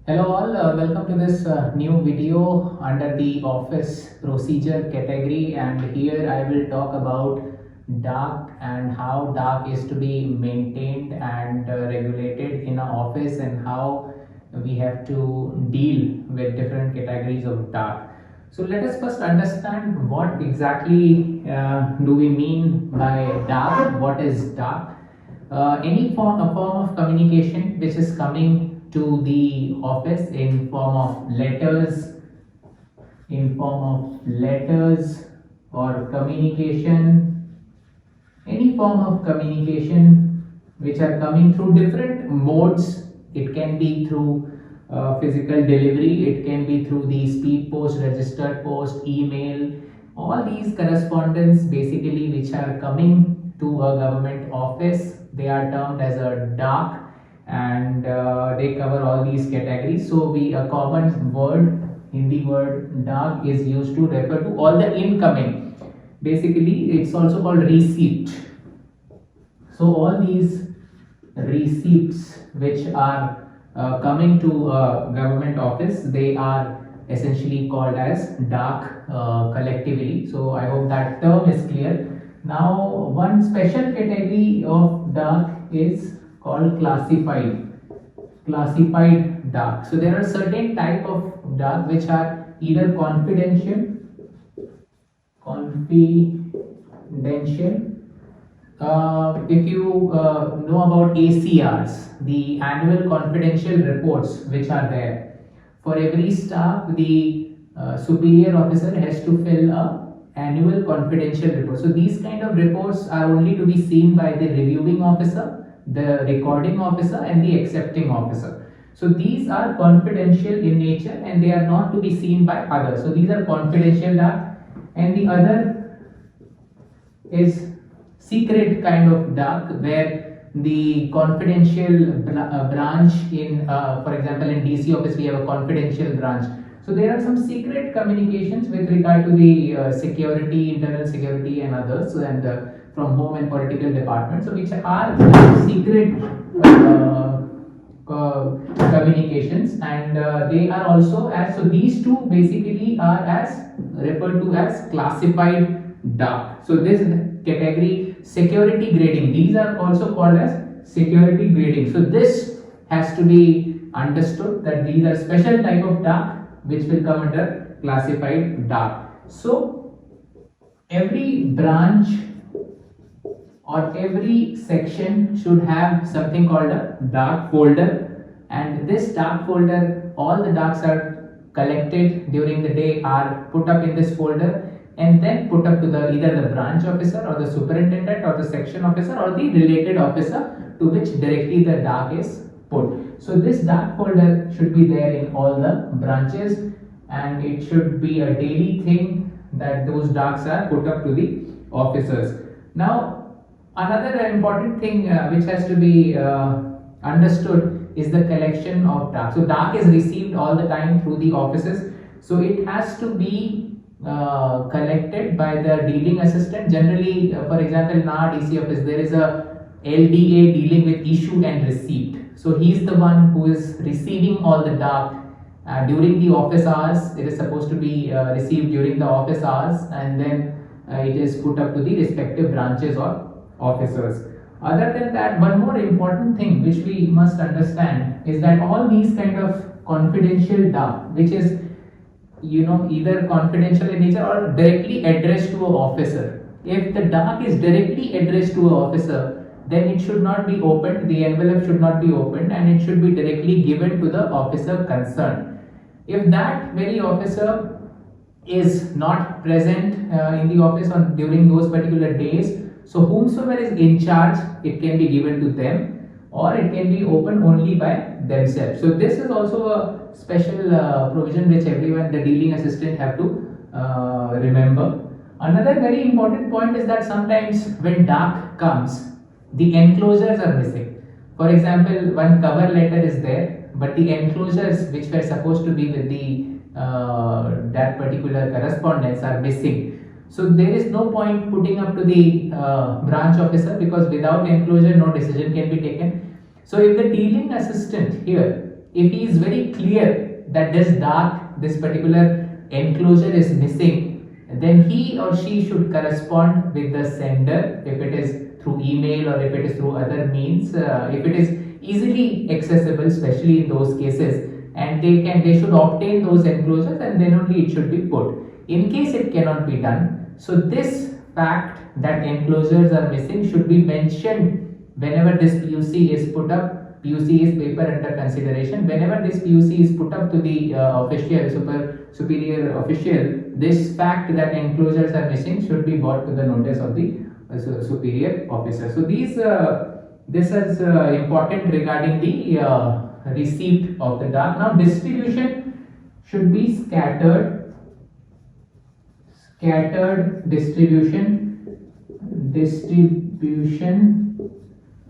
Hello all, welcome to this new video under the office procedure category, and here I will talk about dark and how dark is to be maintained and regulated in an office, and how we have to deal with different categories of dark. So let us first understand what exactly do we mean by dark. What is dark? Any form of communication which is coming to the office in form of letters or communication, any form of communication which are coming through different modes. It can be through physical delivery, it can be through the speed post, registered post, email. All these correspondence basically which are coming to a government office, they are termed as a dark, and they cover all these categories. So we a common word, Hindi word dark, is used to refer to all the incoming. Basically, it's also called receipt. So all these receipts which are coming to a government office, they are essentially called as dark collectively. So I hope that term is clear. Now, one special category of dark is called classified dark. So there are certain type of dark which are either confidential. If you know about ACRs, the annual confidential reports which are there, for every staff, the superior officer has to fill a annual confidential report. So these kind of reports are only to be seen by the reviewing officer, the recording officer, and the accepting officer. So these are confidential in nature and they are not to be seen by others. So these are confidential dark, and the other is secret kind of dark, where the confidential branch in for example in DC office we have a confidential branch. So there are some secret communications with regard to the security, internal security and others, and from home and political departments, so which are secret communications, and they are also as, so these two basically are as referred to as classified dark. So this category, security grading, these are also called as security grading. So this has to be understood that these are special type of dark which will come under classified dark. So every branch or every section should have something called a dark folder, and this dark folder, all the darks are collected during the day, are put up in this folder and then put up to the either the branch officer or the superintendent or the section officer or the related officer to which directly the dark is put. So this dark folder should be there in all the branches, and it should be a daily thing that those darks are put up to the officers. Now, another important thing which has to be understood is the collection of dark. So dark is received all the time through the offices. So it has to be collected by the dealing assistant. Generally, for example, in our DC office, there is a LDA dealing with issue and receipt. So he is the one who is receiving all the dark during the office hours. It is supposed to be received during the office hours, and then it is put up to the respective branches or officers. Other than that, one more important thing which we must understand is that all these kind of confidential dark, which is either confidential in nature or directly addressed to an officer. If the dark is directly addressed to an officer, then it should not be opened, the envelope should not be opened, and it should be directly given to the officer concerned. If that very officer is not present in the office on during those particular days, so whomsoever is in charge, it can be given to them, or it can be opened only by themselves. So this is also a special provision which everyone, the dealing assistant, have to remember. Another very important point is that sometimes when dark comes, the enclosures are missing. For example, one cover letter is there, but the enclosures which were supposed to be with the that particular correspondence are missing. So there is no point putting up to the branch officer, because without enclosure no decision can be taken. So if the dealing assistant here if he is very clear that this particular enclosure is missing, then he or she should correspond with the sender if it is through email or if it is through other means, if it is easily accessible, especially in those cases, and they should obtain those enclosures, and then only it should be put. In case it cannot be done, so this fact that enclosures are missing should be mentioned whenever this PUC is put up. PUC is paper under consideration. Whenever this PUC is put up to the superior official, this fact that enclosures are missing should be brought to the notice of the superior officer. So this is important regarding the receipt of the dark. Now distribution should be scattered distribution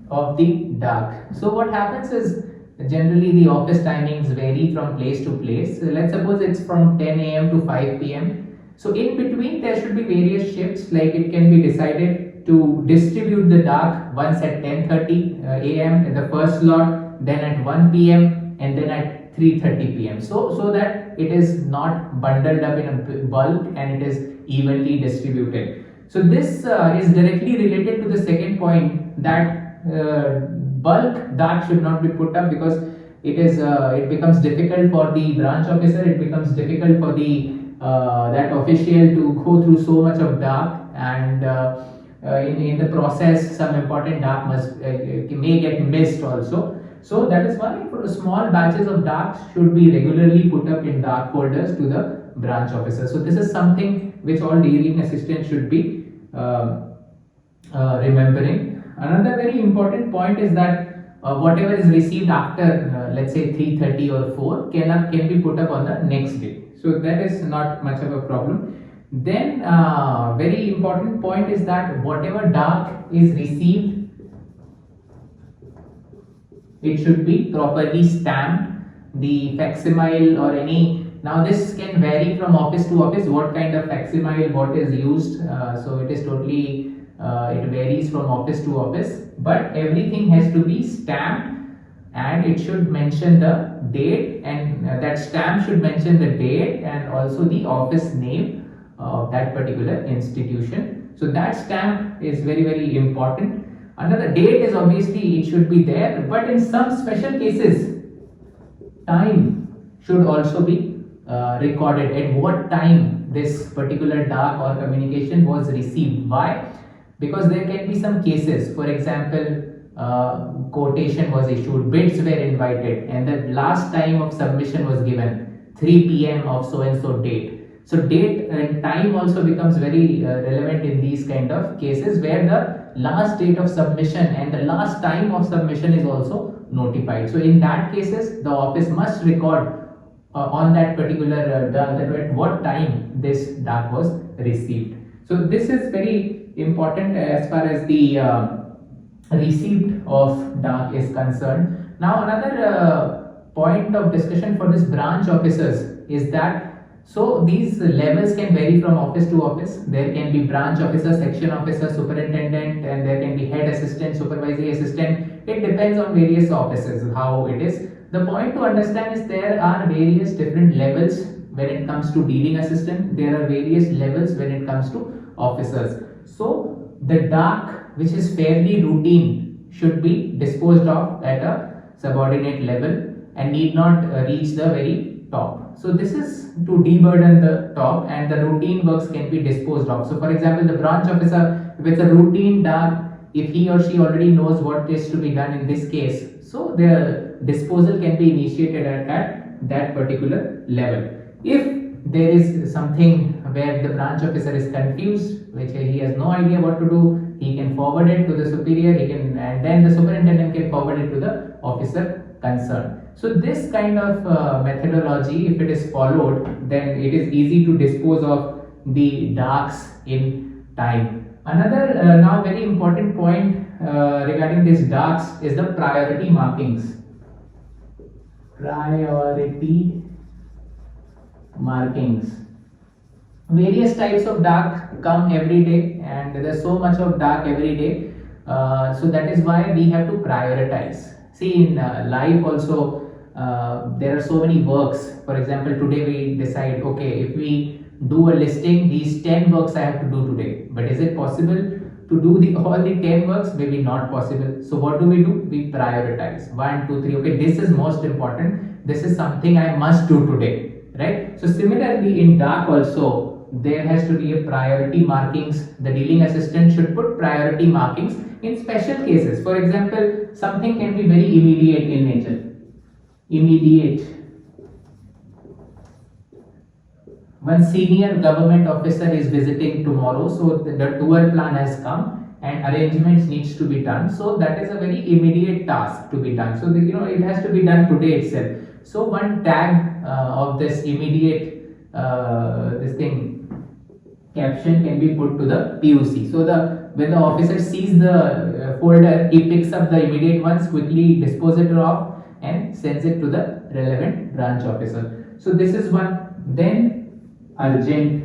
of the dark. So what happens is, generally the office timings vary from place to place. So let's suppose it's from 10 a.m. to 5 p.m. So in between there should be various shifts, like it can be decided to distribute the dark once at 10:30 a.m. in the first slot, then at 1 p.m. and then at 3:30 p.m. So that it is not bundled up in a bulk and it is evenly distributed. So this is directly related to the second point, that bulk dark should not be put up, because it becomes difficult for the branch officer, it becomes difficult for the that official to go through so much of dark, and in the process some important dark may get missed also. So that is why for small batches of dark should be regularly put up in dark folders to the branch officer. So this is something which all dealing assistants should be remembering. Another very important point is that whatever is received after let's say 3:30 or 4 can be put up on the next day. So that is not much of a problem. Then very important point is that whatever dark is received, it should be properly stamped. The facsimile or any, now this can vary from office to office, what kind of facsimile what is used. So it is totally it varies from office to office, but everything has to be stamped and it should mention the date, and that stamp should mention the date and also the office name of that particular institution. So that stamp is very, very important. Another date is obviously it should be there, but in some special cases time should also be recorded, at what time this particular dark or communication was received. Why? Because there can be some cases, for example, quotation was issued, bids were invited, and the last time of submission was given 3 p.m. of so and so date. So date and time also becomes very relevant in these kind of cases, where the last date of submission and the last time of submission is also notified. So in that cases the office must record on that particular at what time this dark was received. So this is very important as far as the receipt of dark is concerned. Now another point of discussion for this branch officers is that, so these levels can vary from office to office. There can be branch officer, section officer, superintendent, and there can be head assistant, supervisory assistant. It depends on various offices how it is. The point to understand is there are various different levels when it comes to dealing assistant. There are various levels when it comes to officers. So the dark which is fairly routine should be disposed of at a subordinate level and need not reach the very top. So this is to deburden the top, and the routine works can be disposed of. So for example, the branch officer, if it's a routine dark, if he or she already knows what is to be done in this case, so the disposal can be initiated at that particular level. If there is something where the branch officer is confused, which he has no idea what to do, he can forward it to the superior, and then the superintendent can forward it to the officer concerned. So this kind of methodology, if it is followed, then it is easy to dispose of the darks in time. Another now very important point regarding these darks is the priority markings. Priority markings. Various types of dark come every day, and there's so much of dark every day. So that is why we have to prioritize. See, in life also, there are so many works. For example, today we decide, okay, if we do a listing, these 10 works I have to do today. But is it possible to do all the 10 works? Maybe not possible. So what do? We prioritize. 1, 2, 3. Okay, this is most important. This is something I must do today, right? So similarly in dark also, there has to be a priority markings. The dealing assistant should put priority markings in special cases. For example, something can be very immediate in nature. Immediate. One senior government officer is visiting tomorrow, so the tour plan has come and arrangements needs to be done. So that is a very immediate task to be done. So it has to be done today itself. So one tag of this immediate this thing caption can be put to the PUC. So when the officer sees the folder, he picks up the immediate ones, quickly disposes it off and sends it to the relevant branch officer. So this is one. Then urgent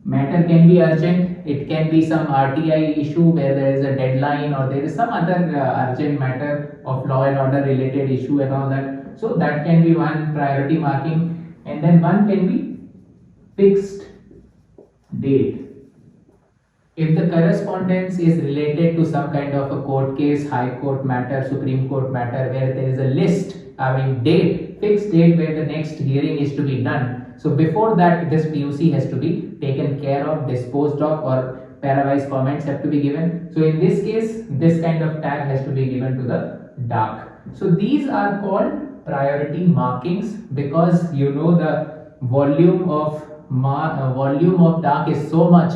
matter can be urgent. It can be some RTI issue where there is a deadline, or there is some other urgent matter of law and order related issue and all that. So that can be one priority marking. And then one can be fixed date. If the correspondence is related to some kind of a court case, high court matter, supreme court matter, where there is a list, fixed date where the next hearing is to be done. So before that, this PUC has to be taken care of, disposed of, or parawise comments have to be given. So in this case, this kind of tag has to be given to the dark. So these are called priority markings, because the volume of dark is so much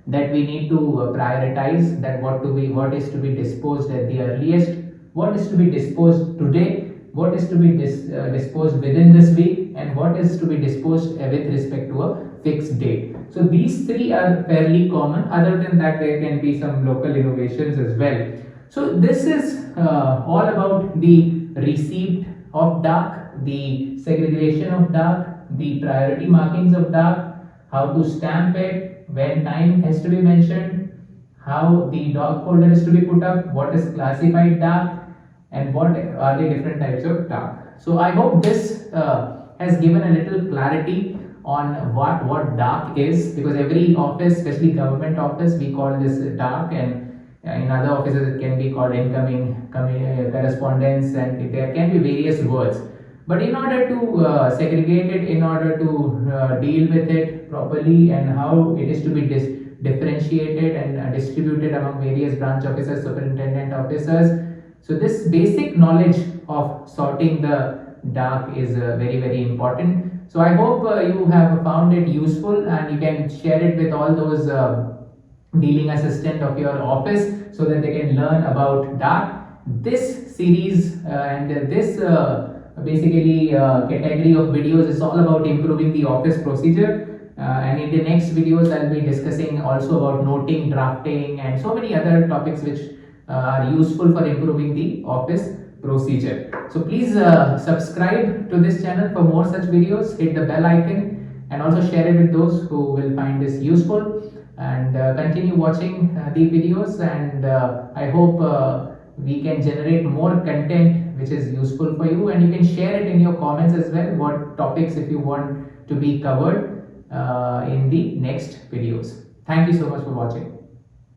that we need to prioritize that what is to be disposed at the earliest, what is to be disposed today, what is to be disposed within this week, and what is to be disposed with respect to a fixed date. So these three are fairly common. Other than that, there can be some local innovations as well. So this is all about the receipt of dark, the segregation of dark, the priority markings of dark, how to stamp it, when time has to be mentioned, how the dark folder is to be put up, what is classified dark, and what are the different types of dark. So I hope this has given a little clarity on what dark is, because every office, especially government office, we call this dark, and in other offices it can be called incoming correspondence, and there can be various words. But in order to segregate it, in order to deal with it properly, and how it is to be differentiated and distributed among various branch officers, superintendent officers, so this basic knowledge of sorting the dark is very, very important. So I hope you have found it useful, and you can share it with all those dealing assistant of your office, so that they can learn about dark. This series and this basically category of videos is all about improving the office procedure, and in the next videos I'll be discussing also about noting, drafting, and so many other topics which are useful for improving the office procedure. So please subscribe to this channel for more such videos, hit the bell icon, and also share it with those who will find this useful, and continue watching the videos, and I hope we can generate more content which is useful for you, and you can share it in your comments as well, what topics if you want to be covered in the next videos. Thank you so much for watching.